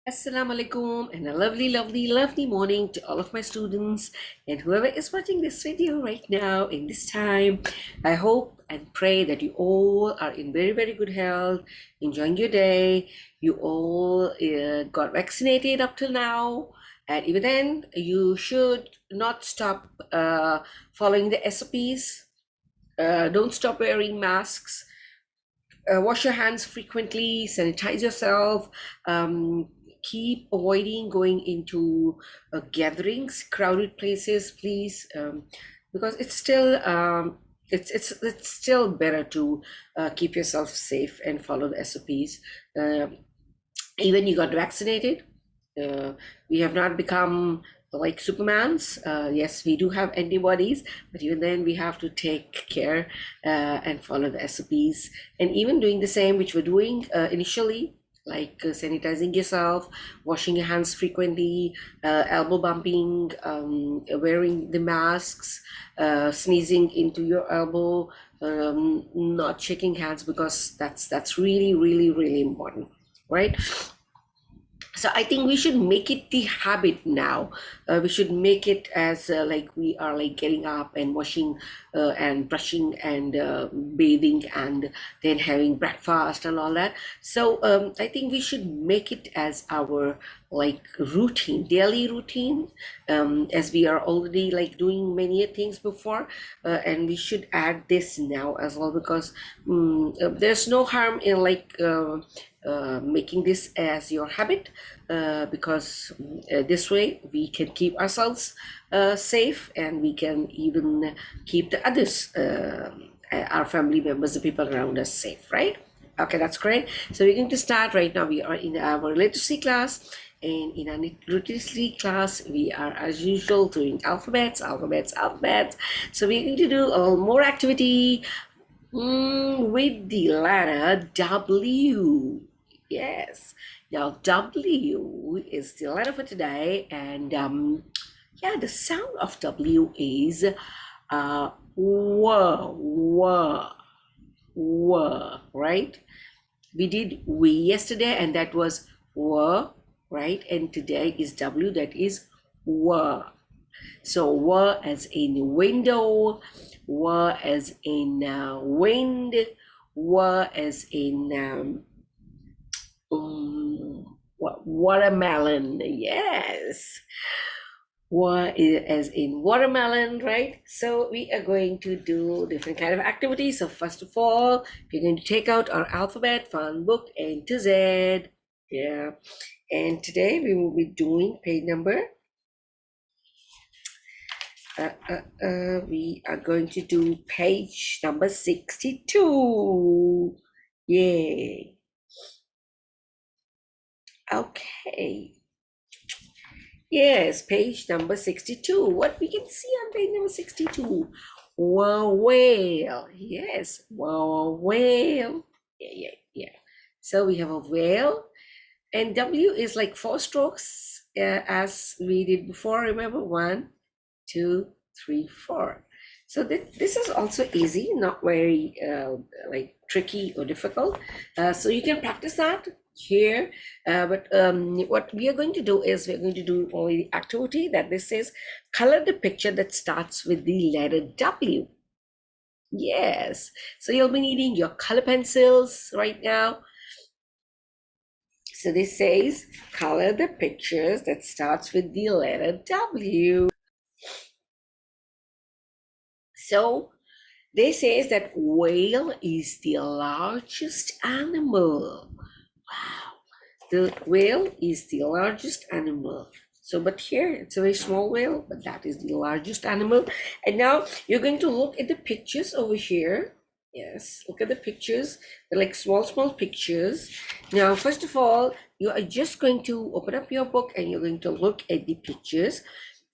Assalamu alaikum and a lovely morning to all of my students and whoever is watching this video right now in this time. I hope and pray that you all are in very good health, enjoying your day. You all got vaccinated up till now, and even then, you should not stop following the SOPs. Don't stop wearing masks. Wash your hands frequently, sanitize yourself, keep avoiding going into gatherings, crowded places, please, because it's still better to keep yourself safe and follow the SOPs. Even you got vaccinated, uh, we have not become like supermans. Yes, we do have antibodies, but even then we have to take care and follow the SOPs, and even doing the same which we're doing initially, like sanitizing yourself, washing your hands frequently, elbow bumping, wearing the masks, sneezing into your elbow, not shaking hands, because that's really important, right? So I think we should make it the habit now. We should make it as like we are like getting up and washing and brushing and bathing and then having breakfast and all that. So I think we should make it as our like routine, daily routine, as we are already like doing many things before, and we should add this now as well, because there's no harm in like making this as your habit, because this way we can keep ourselves safe, and we can even keep the others, our family members, the people around us, safe, right? Okay, that's great. So we're going to start right now. We are in our literacy class, and in our literacy class we are as usual doing alphabets. So we're going to do a little more activity with the letter W. Yes. Now, W is the letter for today, and yeah, the sound of W is right? We did we yesterday, and that was w, right? And today is W, that is w. So w as in window, w as in wind, w as in watermelon. Yes, as in watermelon, right? So we are going to do different kind of activities. So first of all, we're going to take out our alphabet fun book A to Z. Yeah, and today we will be doing page number. We are going to do page number 62. Yay. Okay. Yes, page number 62. What we can see on page number 62? Whale. Yes, whale. Yeah. So we have a whale, and W is like 4 strokes, as we did before. Remember, 1, 2, 3, 4. So this is also easy, not very like tricky or difficult. So you can practice that here. But what we are going to do is we're going to do only the activity that this says color the picture that starts with the letter W. Yes. So you'll be needing your color pencils right now. So this says color the pictures that starts with the letter W. So this says that whale is the largest animal. Wow. The whale is the largest animal. So, but here it's a very small whale, but that is the largest animal. And now you're going to look at the pictures over here. Yes, look at the pictures. They're like small pictures. Now, first of all, you are just going to open up your book and you're going to look at the pictures,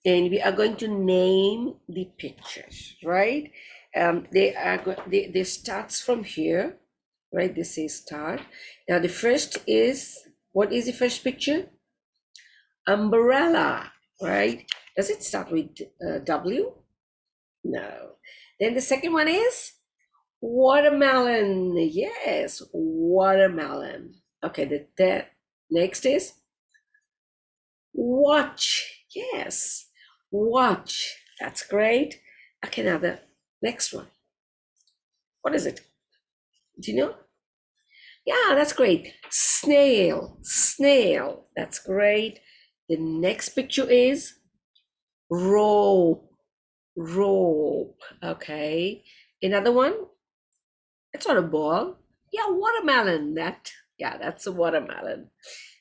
and we are going to name the pictures, right? They starts from here, right? This says start. Now the first is, what is the first picture? Umbrella, right? Does it start with W? No. Then the second one is watermelon. Yes, watermelon. Okay, the next is Watch. Yes. Watch. That's great. Okay, now the next one. What is it? Do you know? Yeah, that's great. Snail. Snail. That's great. The next picture is rope. Rope. Okay. Another one. It's not a ball. Yeah, watermelon. That's a watermelon.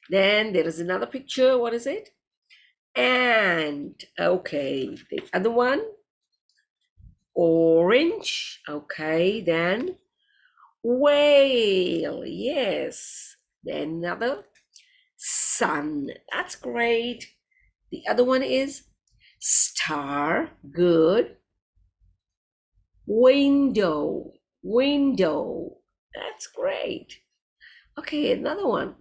Then there is another picture. What is it? And okay, the other one, orange. Okay, then whale. Yes. Then another sun. That's great. The other one is star. Good. Window. Window. That's great. Okay, another one.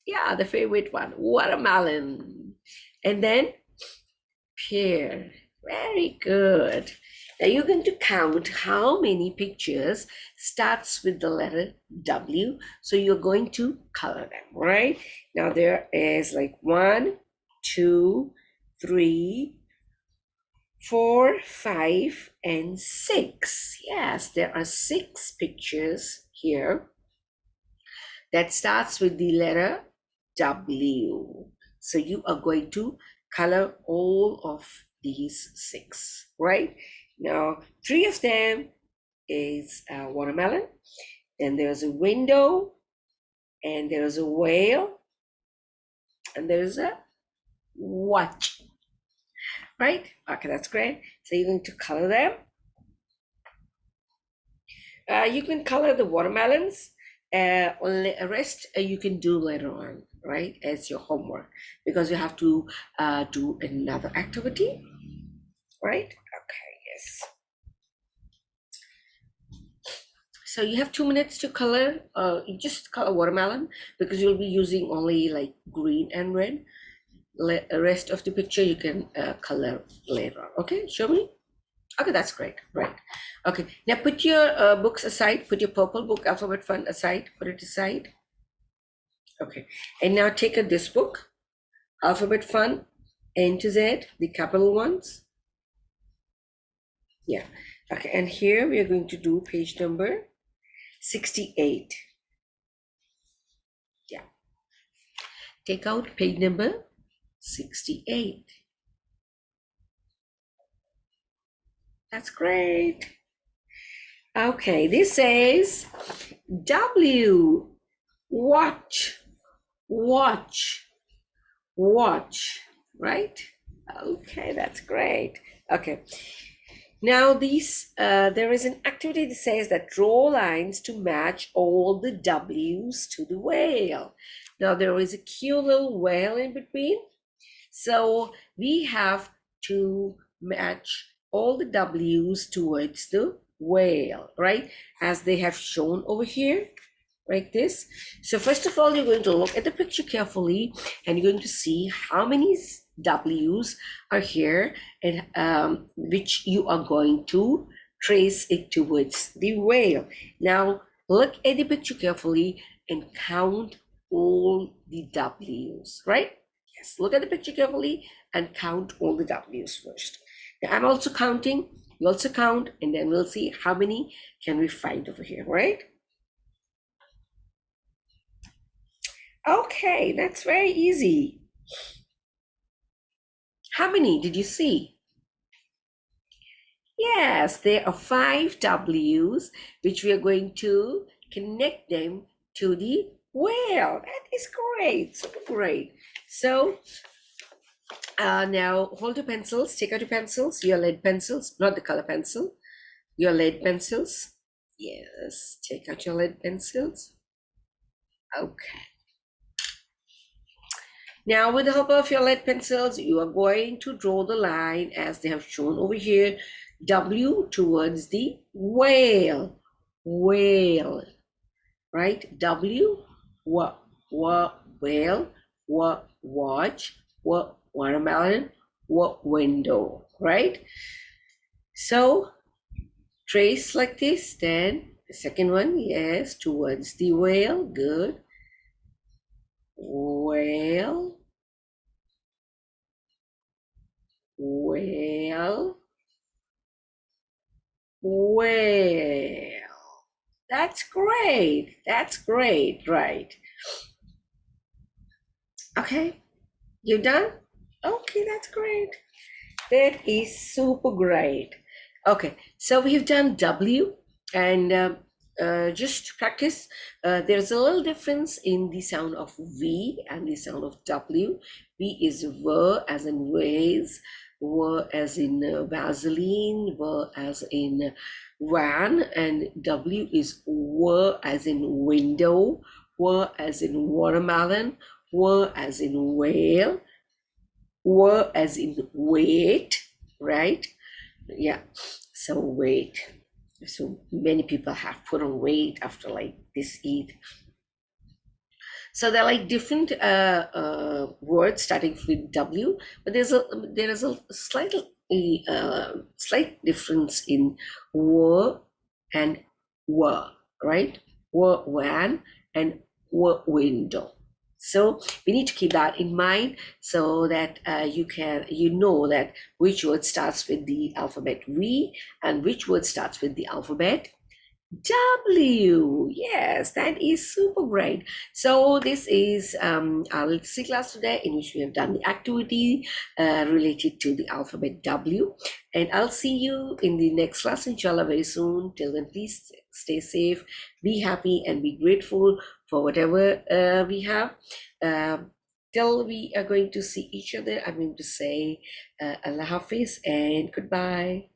Yeah, the favorite one, watermelon. And then pear. Very good. Now you're going to count how many pictures starts with the letter W. So you're going to color them, right? Now there is like 1, 2, 3, 4, 5, and 6. Yes, there are 6 pictures here that starts with the letter W. So you are going to color all of these 6, right? Now, 3 of them is watermelon, and there's a window, and there's a whale, and there's a watch, right? Okay, that's great. So you're going to color them. You can color the watermelons. Rest you can do later on, right? As your homework, because you have to do another activity, right? Okay, yes. So you have 2 minutes to color. You just color watermelon because you'll be using only like green and red. Rest of the picture you can color later on. Okay, show me. Okay, that's great. Right. Okay, now put your books aside. Put your purple book, Alphabet Fun, aside. Put it aside. Okay, and now take this book, Alphabet Fun, A to Z, the capital ones. Yeah. Okay, and here we are going to do page number 68. Yeah. Take out page number 68. That's great. Okay, this says W. Watch. Watch. Watch. Right? Okay, that's great. Okay. Now there is an activity that says that draw lines to match all the W's to the whale. Now there is a cute little whale in between. So we have to match all the W's towards the whale, right? As they have shown over here, like this. So first of all, you're going to look at the picture carefully and you're going to see how many W's are here and which you are going to trace it towards the whale. Now look at the picture carefully and count all the W's, right? Yes, look at the picture carefully and count all the W's first. Now I'm also counting, you also count, and then we'll see how many can we find over here, right? Okay, that's very easy. How many did you see? Yes, there are 5 W's, which we are going to connect them to the whale. That is great, super great. So now hold your pencils, take out your pencils, your lead pencils, not the color pencil, your lead pencils. Yes, take out your lead pencils. Okay. Now, with the help of your lead pencils, you are going to draw the line as they have shown over here, W towards the whale, whale, right? W, whale, watch, watermelon, window, right? So trace like this, then the second one, yes, towards the whale, good. Whale, Well, well. That's great. That's great. Right. Okay. You done? Okay, that's great. That is super great. Okay, so we've done W, and just to practice, there's a little difference in the sound of V and the sound of W. V is ver as in vase, ver as in Vaseline, ver as in van, and W is ver as in window, ver as in watermelon, ver as in whale, were as in weight, right? Yeah. So weight. So many people have put on weight after like this eat. So they're like different words starting with W, but there is a slight difference in were and were, right? Were when and were window. So we need to keep that in mind so that you know that which word starts with the alphabet V and which word starts with the alphabet W. Yes, that is super great. So this is our literacy class today in which we have done the activity related to the alphabet W. And I'll see you in the next class, inshallah, very soon. Till then, please stay safe, be happy, and be grateful for whatever we have. Till we are going to see each other, I'm going to say Allah Hafiz and goodbye.